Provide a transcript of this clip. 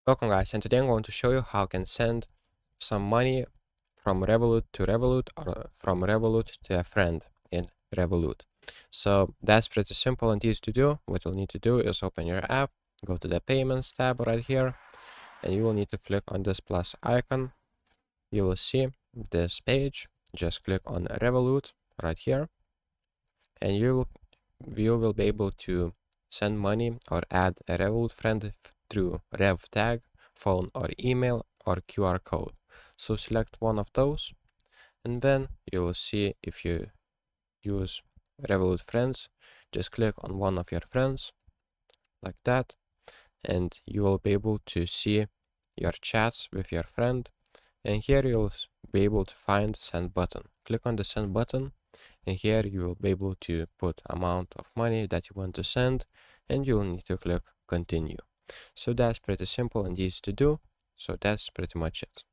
Welcome guys, and today I'm going to show you how you can send some money from Revolut to Revolut or from Revolut to a friend in Revolut. So that's pretty simple and easy to do. What you'll need to do is open your app, go to the payments tab right here, and you will need to click on this plus icon. You will see this page. Just click on Revolut right here, and you will be able to send money or add a Revolut friend through Rev tag, phone or email or QR code. So select one of those, and then you will see if you use Revolut friends, just click on one of your friends like that, and you will be able to see your chats with your friend. And here you'll be able to find send button. Click on the send button, and here you will be able to put amount of money that you want to send, and you will need to click continue. So that's pretty simple and easy to do. So that's pretty much it.